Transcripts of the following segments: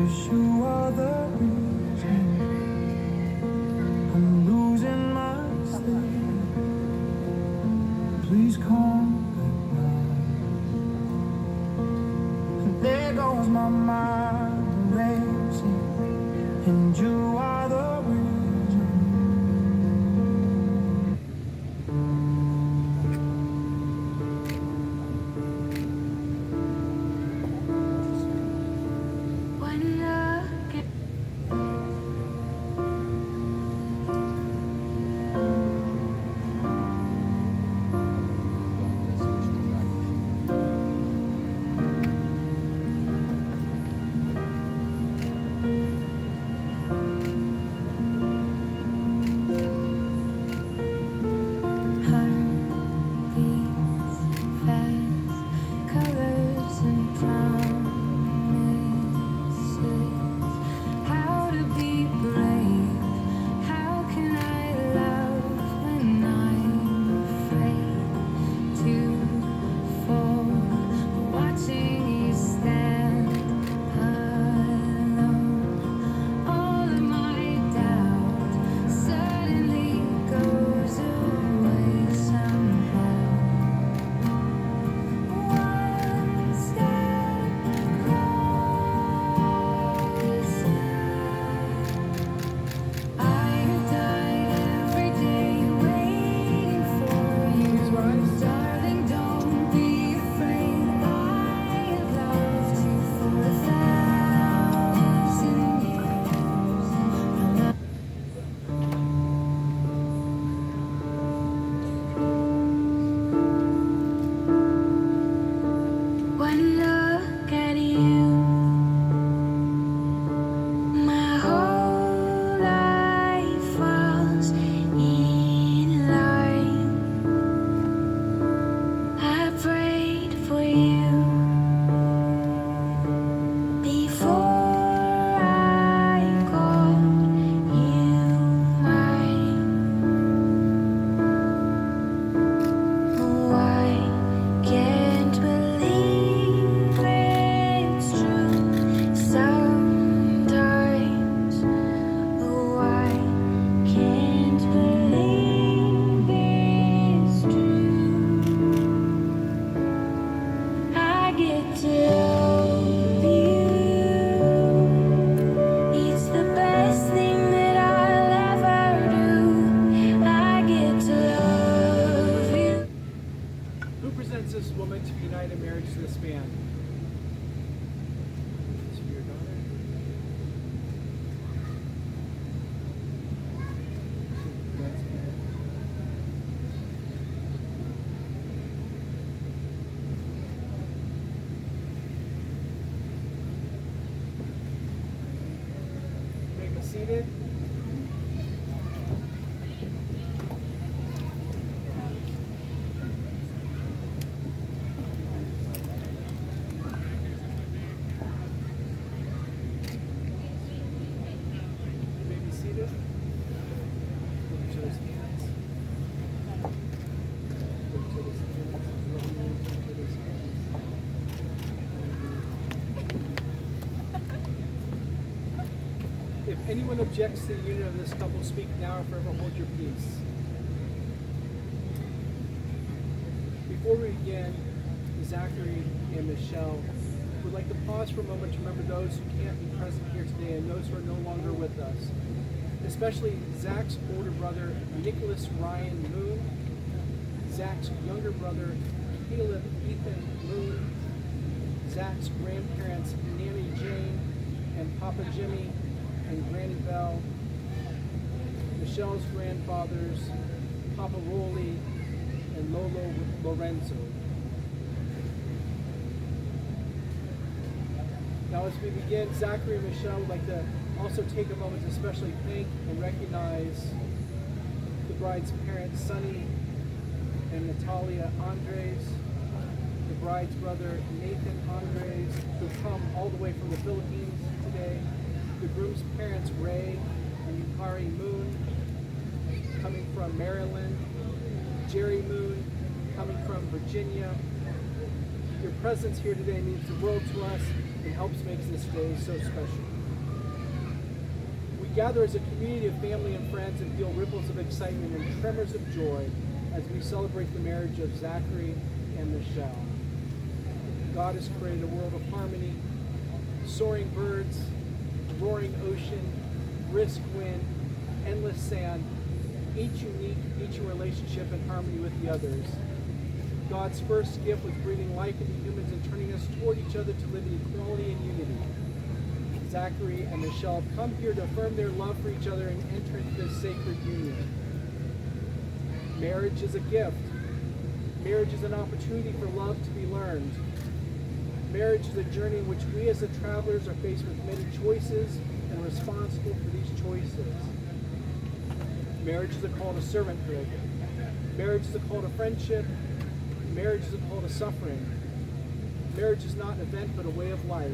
'cause you are the reason I'm losing my sleep. Please come back now. There goes my mind racing, and you are the reason. This woman to be united in marriage to this man. This for your daughter. Make me seated. If anyone objects to the union of this couple, speak now or forever hold your peace. Before we begin, Zachary and Michelle would like to pause for a moment to remember those who can't be present here today and those who are no longer with us. Especially Zach's older brother, Nicholas Ryan Moon, Zach's younger brother, Caleb Ethan Moon, Zach's grandparents, Nanny Jane and Papa Jimmy and Granny Bell, Michelle's grandfathers, Papa Rolly and Lolo Lorenzo. Now as we begin, Zachary and Michelle would like to also take a moment to especially thank and recognize the bride's parents, Sonny and Natalia Andres, the bride's brother, Nathan Andres, who come all the way from the Philippines today, the groom's parents, Ray and Yukari Moon, coming from Maryland, Jerry Moon, coming from Virginia. Your presence here today means the world to us and helps make this day so special. gather as a community of family and friends and feel ripples of excitement and tremors of joy as we celebrate the marriage of Zachary and Michelle. God has created a world of harmony, soaring birds, roaring ocean, brisk wind, endless sand, each unique, each in relationship and harmony with the others. God's first gift was breathing life into humans and turning us toward each other to live in equality and unity. Zachary and Michelle have come here to affirm their love for each other and enter into this sacred union. Marriage is a gift. Marriage is an opportunity for love to be learned. Marriage is a journey in which we as the travelers are faced with many choices and are responsible for these choices. Marriage is a call to servanthood. Marriage is a call to friendship. Marriage is a call to suffering. Marriage is not an event but a way of life.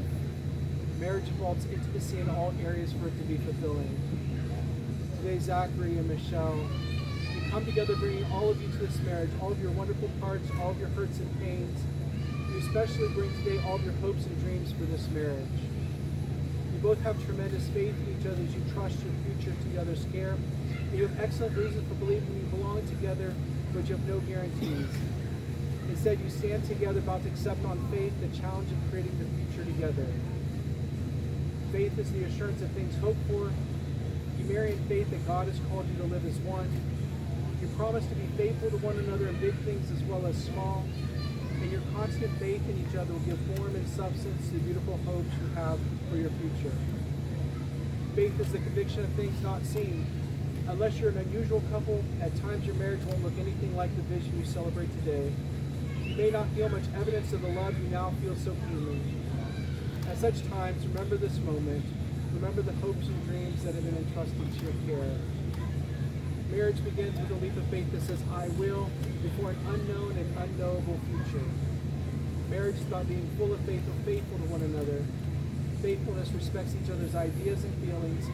Marriage involves intimacy in all areas for it to be fulfilling. Today, Zachary and Michelle, you come together bringing all of you to this marriage, all of your wonderful parts, all of your hurts and pains. You especially bring today all of your hopes and dreams for this marriage. You both have tremendous faith in each other as you trust your future to the other's care. And you have excellent reasons for believing you belong together, but you have no guarantees. Instead, you stand together about to accept on faith the challenge of creating the future together. Faith is the assurance of things hoped for. You marry in faith that God has called you to live as one. You promise to be faithful to one another in big things as well as small. And your constant faith in each other will give form and substance to the beautiful hopes you have for your future. Faith is the conviction of things not seen. Unless you're an unusual couple, at times your marriage won't look anything like the vision you celebrate today. You may not feel much evidence of the love you now feel so keenly. At such times, remember this moment. Remember the hopes and dreams that have been entrusted to your care. Marriage begins with a leap of faith that says, I will, before an unknown and unknowable future. Marriage is about being full of faith or faithful to one another. Faithfulness respects each other's ideas and feelings,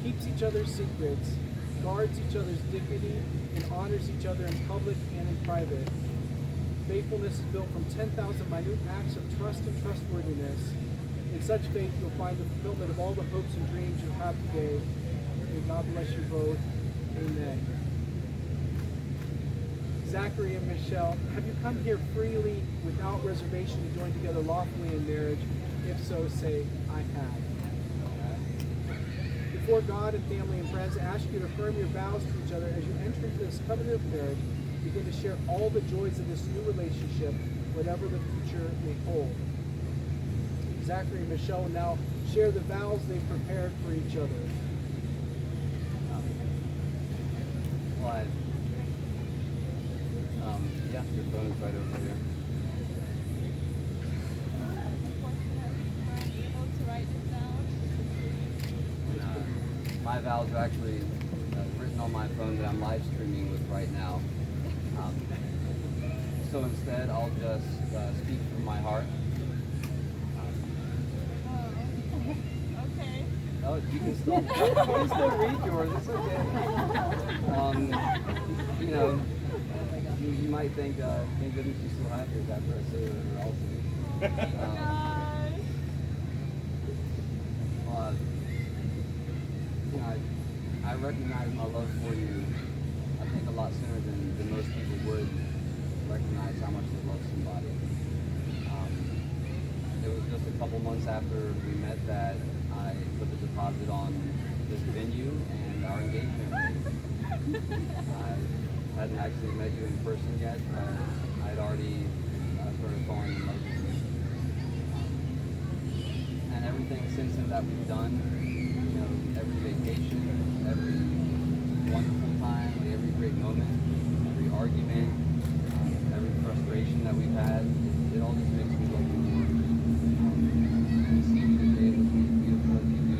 keeps each other's secrets, guards each other's dignity, and honors each other in public and in private. Faithfulness is built from 10,000 minute acts of trust and trustworthiness. In such faith, you'll find the fulfillment of all the hopes and dreams you have today. May God bless you both. Amen. Zachary and Michelle, have you come here freely, without reservation, to join together lawfully in marriage? If so, say, I have. Before God and family and friends, I ask you to affirm your vows to each other as you enter into this covenant of marriage. Begin to share all the joys of this new relationship, whatever the future may hold. Zachary and Michelle will now share the vows they've prepared for each other. Yeah, your phone is right over here. And, my vows are actually written on my phone that I'm live streaming with right now. So instead, I'll just speak from my heart. Okay. Oh, you can still read yours. It's okay. You know, you might think, thank goodness you still have yours after I say whatever else it is. You know, I recognize my love for you, I think, a lot sooner than most people would recognize how much they love somebody. It was just a couple months after we met that I put the deposit on this venue and our engagement ring. I hadn't actually met you in person yet, but I had already started falling in love with you. And everything since then that we've done, you know, every vacation, every wonderful time, every great moment, every argument, every frustration that we've had, it all just makes me love you more. And seeing you today looking as beautiful as you do,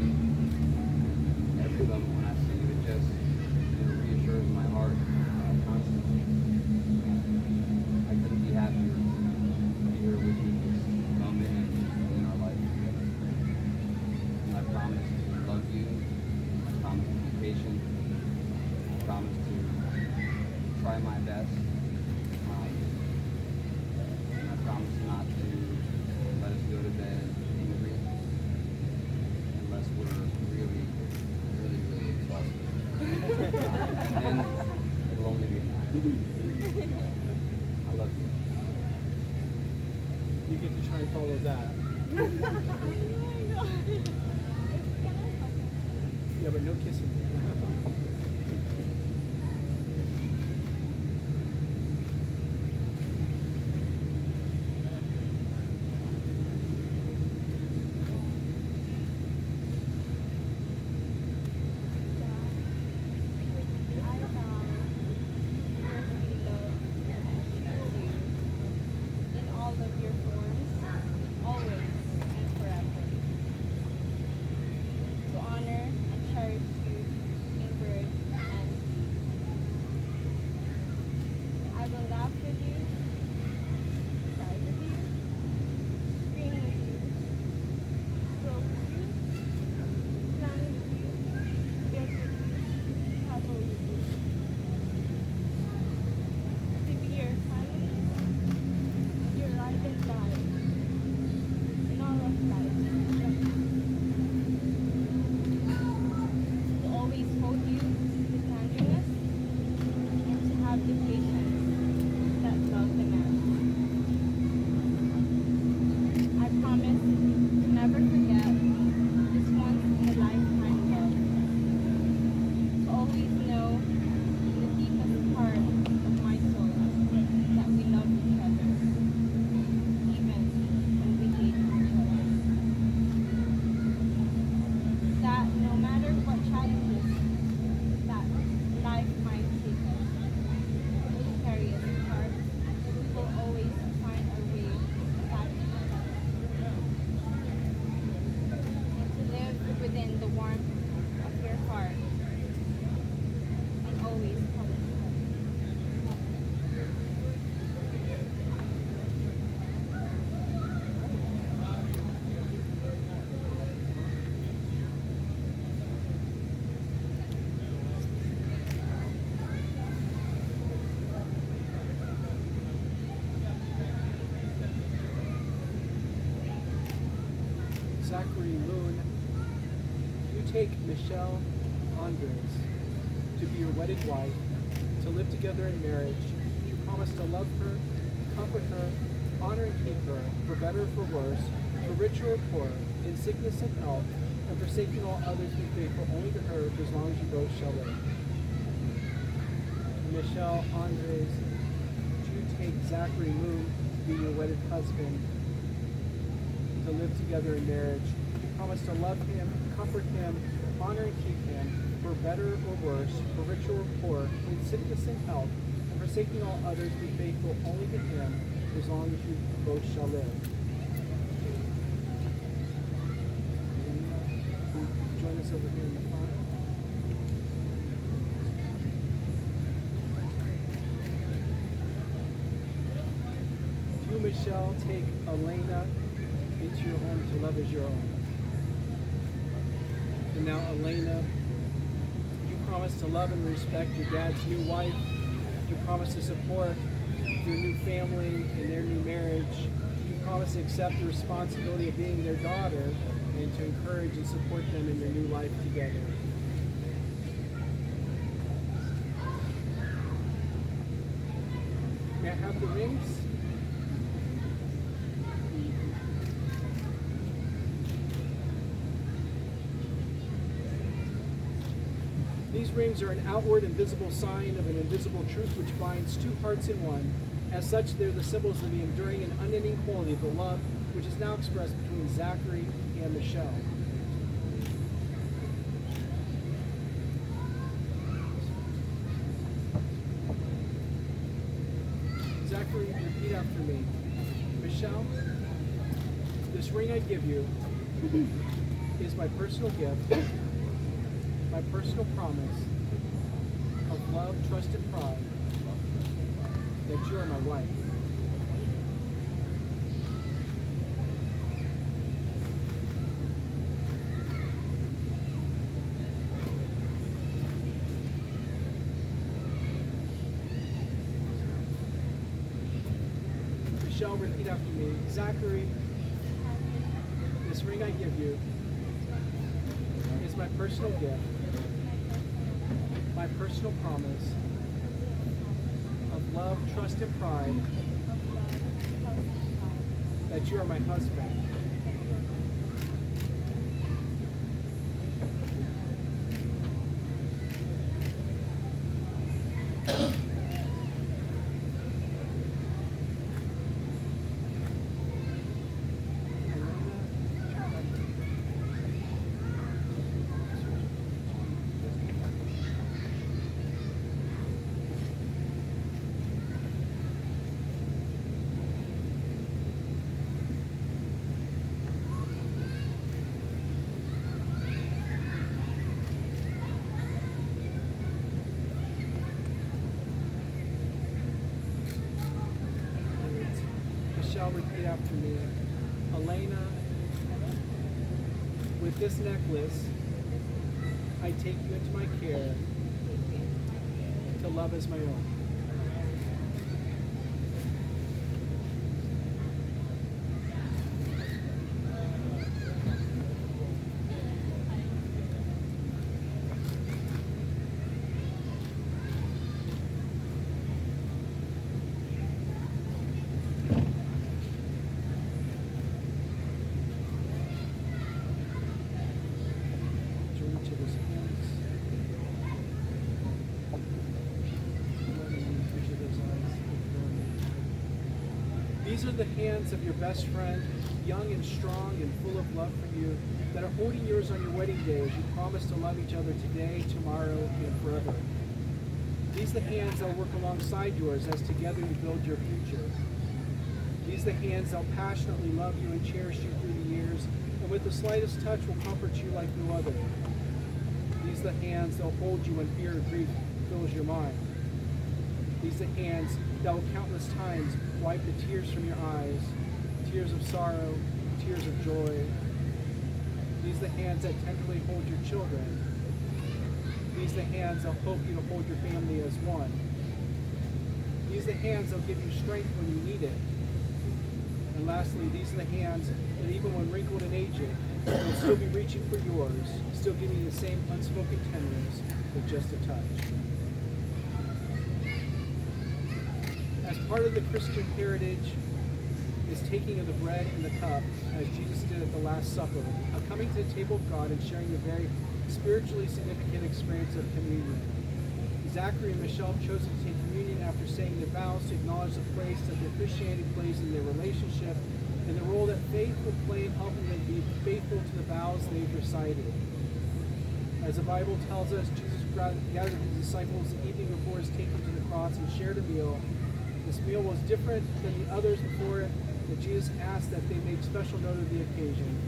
every moment when I see you, it just, you know, reassures my heart constantly. I couldn't be happier to be here with you this moment and in our life together. I promise to love you. I promise to be patient. I promise to try my best to try and follow that. Yeah, but no kissing. Zachary Moon, you take Michelle Andres to be your wedded wife, to live together in marriage. You promise to love her, comfort her, honor and keep her, for better or for worse, for richer or poorer, in sickness and health, and forsaking all others, be faithful only to her for as long as you both shall live. Michelle Andres, you take Zachary Moon to be your wedded husband, to live together in marriage. You promise to love him, comfort him, honor and keep him, for better or worse, for richer or poor, in sickness and health, and forsaking all others, be faithful only to him, for as long as you both shall live. Join us over here in the front. You, Michelle, take Elena into your home to love as your own. And now, Elena, you promise to love and respect your dad's new wife. You promise to support your new family and their new marriage. You promise to accept the responsibility of being their daughter and to encourage and support them in their new life together. May I have the rings? These rings are an outward and visible sign of an invisible truth which binds two hearts in one. As such, they're the symbols of the enduring and unending quality of the love which is now expressed between Zachary and Michelle. Zachary, repeat after me. Michelle, this ring I give you is my personal gift, my personal promise of love, trust, and pride that you are my wife. Michelle, repeat after me. Zachary, this ring I give you is my personal gift, my personal promise of love, trust, and pride that you are my husband. Michelle, repeat after me. Elena, with this necklace, I take you into my care to love as my own. These are the hands of your best friend, young and strong and full of love for you, that are holding yours on your wedding day as you promise to love each other today, tomorrow, and forever. These are the hands that will work alongside yours as together you build your future. These are the hands that will passionately love you and cherish you through the years, and with the slightest touch will comfort you like no other. These are the hands that will hold you when fear or grief fills your mind. These are the hands that will countless times wipe the tears from your eyes, tears of sorrow, tears of joy. These are the hands that tenderly hold your children. These are the hands that help you to hold your family as one. These are the hands that will give you strength when you need it. And lastly, these are the hands that even when wrinkled and aged, will still be reaching for yours, still giving you the same unspoken tenderness with just a touch. As part of the Christian heritage is taking of the bread and the cup, as Jesus did at the Last Supper, a coming to the table of God and sharing the very spiritually significant experience of communion. Zachary and Michelle have chosen to take communion after saying their vows to acknowledge the place that their Christianity plays in their relationship and the role that faith will play in helping them be faithful to the vows they've recited. As the Bible tells us, Jesus gathered his disciples the evening before his taking to the cross and shared a meal. This meal was different than the others before it, that Jesus asked that they make special note of the occasion.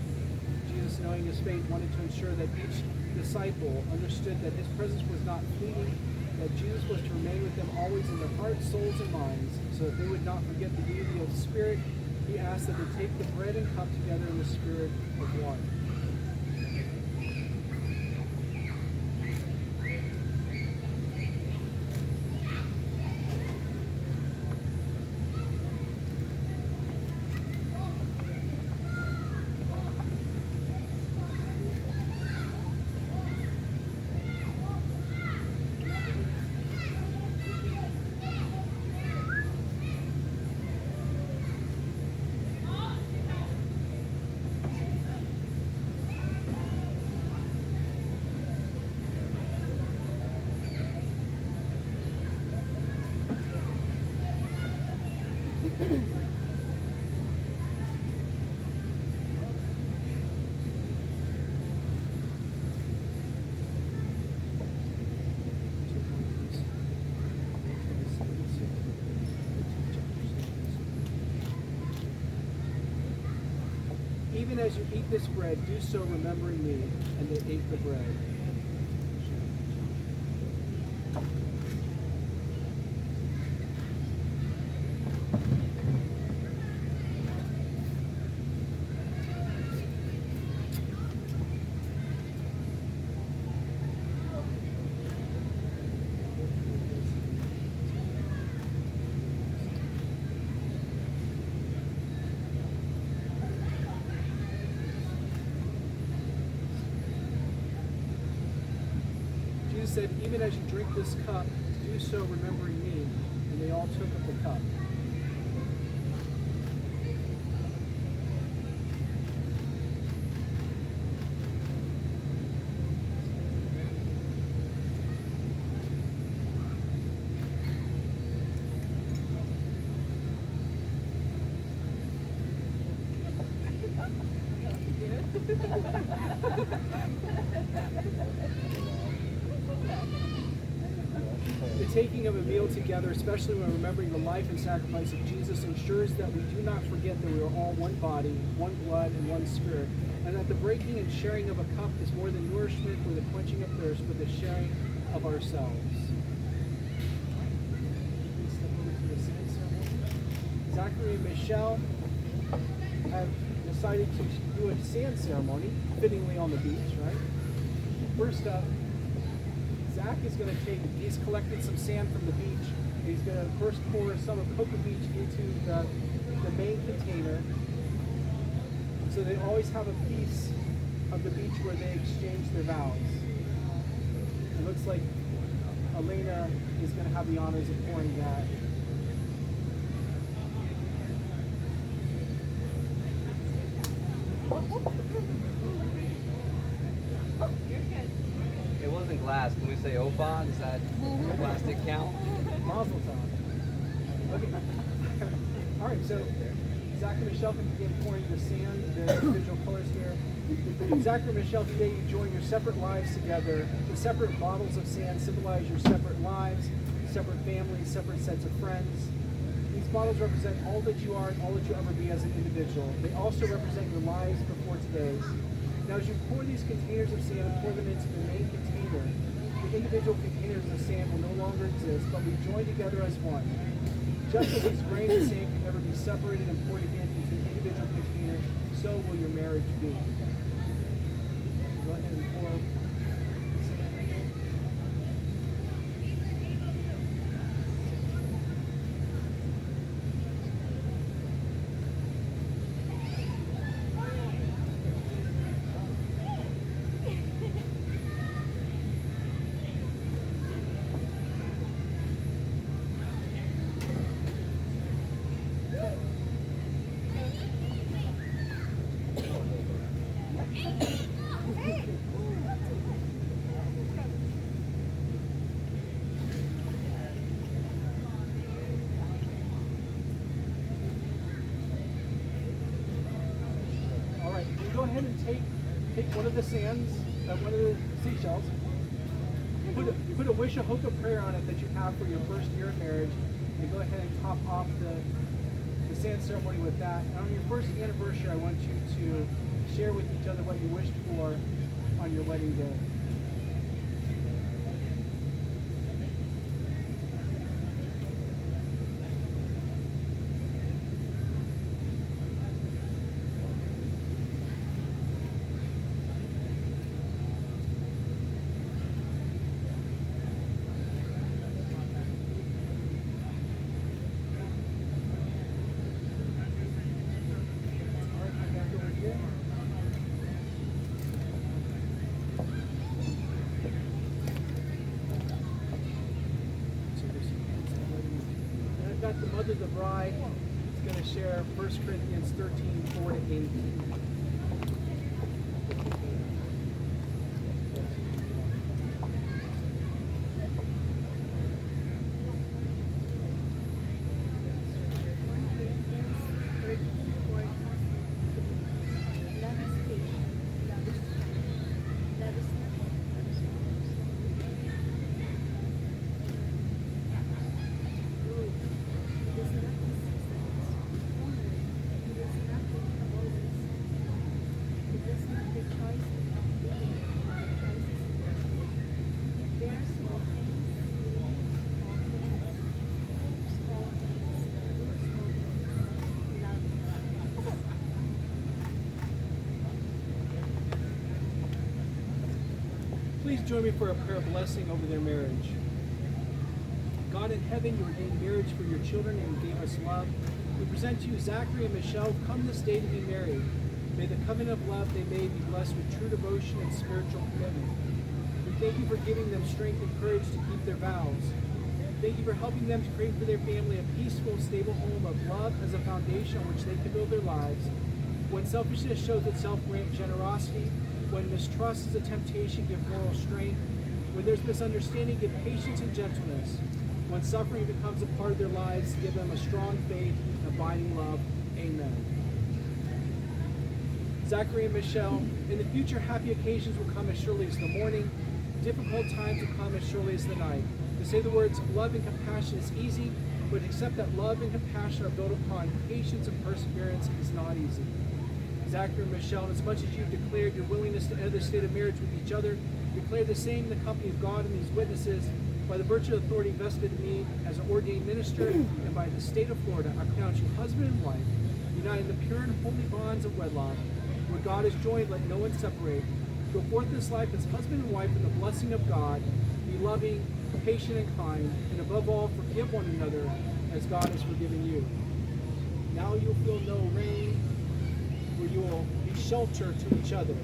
Jesus, knowing his fate, wanted to ensure that each disciple understood that his presence was not fleeting, that Jesus was to remain with them always in their hearts, souls, and minds, so that they would not forget the unity of the Spirit. He asked that they take the bread and cup together in the spirit of one. Even as you eat this bread, do so remembering me. And they ate the bread. Said, even as you drink this cup, do so remembering me. And they all took up the cup. The taking of a meal together, especially when remembering the life and sacrifice of Jesus, ensures that we do not forget that we are all one body, one blood, and one spirit, and that the breaking and sharing of a cup is more than nourishment or the quenching of thirst, but the sharing of ourselves. Zachary and Michelle have decided to do a sand ceremony, fittingly on the beach, right? First up, Zach is going to he's collected some sand from the beach. He's going to first pour some of Cocoa Beach into the main container. So they always have a piece of the beach where they exchange their vows. It looks like Elena is going to have the honors of pouring that. It wasn't glass. Can we say Opa? Does that plastic count? Mazel tov. Okay. All right, so Zach and Michelle can begin pouring the sand, the individual colors here. Zach and Michelle, today you join your separate lives together. The separate bottles of sand symbolize your separate lives, separate families, separate sets of friends. These bottles represent all that you are and all that you'll ever be as an individual. They also represent your lives before today's. Now as you pour these containers of sand and pour them into the main container, the individual containers of sand will no longer exist, but we join together as one. Just as these grains of sand can never be separated and poured again into an individual container, so will your marriage be. Go ahead and pour sand again. Go ahead and take one of the sands, one of the seashells, put a wish, a hope, a prayer on it that you have for your first year of marriage, and go ahead and top off the sand ceremony with that. And on your first anniversary, I want you to share with each other what you wished for on your wedding day. The mother of the bride is going to share 1 Corinthians 13, 4 to 8. Please join me for a prayer blessing over their marriage. God in heaven, you ordained marriage for your children and you gave us love. We present to you Zachary and Michelle, come this day to be married. May the covenant of love they made be blessed with true devotion and spiritual commitment. We thank you for giving them strength and courage to keep their vows. Thank you for helping them to create for their family a peaceful, stable home of love as a foundation on which they can build their lives. When selfishness shows itself, grant generosity. When mistrust is a temptation, give moral strength. When there's misunderstanding, give patience and gentleness. When suffering becomes a part of their lives, give them a strong faith and abiding love. Amen. Zachary and Michelle, in the future, happy occasions will come as surely as the morning. Difficult times will come as surely as the night. To say the words love and compassion is easy, but to accept that love and compassion are built upon patience and perseverance is not easy. Zachary and Michelle, as much as you've declared your willingness to enter the state of marriage with each other, declare the same in the company of God and these witnesses. By the virtue of authority vested in me as an ordained minister, and by the state of Florida, I pronounce you husband and wife, united in the pure and holy bonds of wedlock. What God has joined, let no one separate. Go forth this life as husband and wife in the blessing of God. Be loving, patient, and kind, and above all, forgive one another as God has forgiven you. Now you'll feel no rain, for you will be shelter to each other.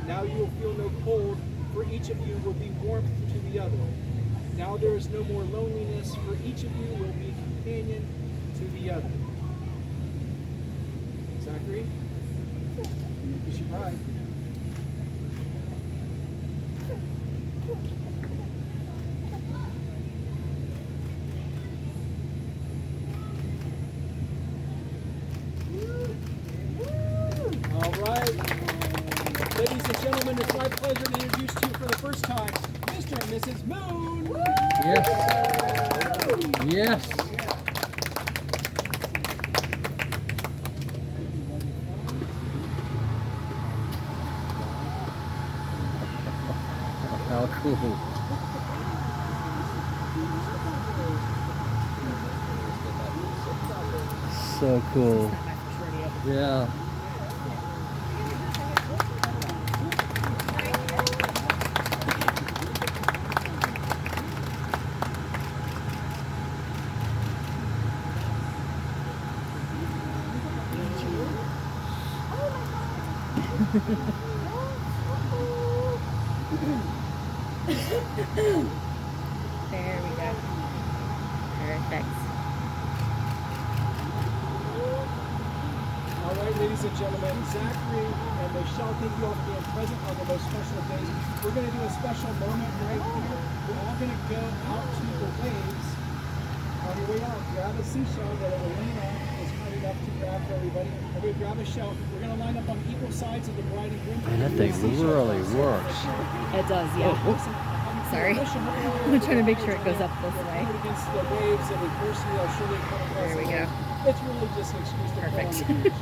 Now you will feel no cold, for each of you will be warmth to the other. Now there is no more loneliness, for each of you will be companion to the other. Zachary, kiss your bride. All right. Ladies and gentlemen, it's my pleasure to introduce to you for the first time, Mr. and Mrs. Moon. Yes. Yes. How cool. So cool. Yeah. There we go. Perfect. All right, ladies and gentlemen, Zachary and Michelle, thank you all for being present on the most special of days. We're going to do a special moment right here. We're all going to go out to the waves. On your way out, grab a seashell that Elena is kind enough to grab for everybody. Everybody grab a shell. We're going to line up on equal sides of the bride and groom. Man, that thing really works. It does, yeah. Sorry. I'm trying to make sure it goes up this way. Against the waves that adversity are surely come across. There we go. It's really just an excuse to Perfect. go on the beach.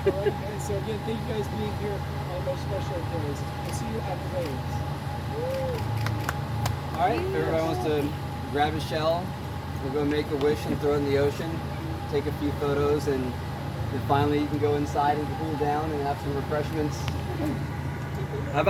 All right, and so again, thank you guys for being here on the most special of days. We'll see you at the waves. All right, if everybody wants to grab a shell, we'll go make a wish and throw it in the ocean, take a few photos, and then finally you can go inside and cool down and have some refreshments. How about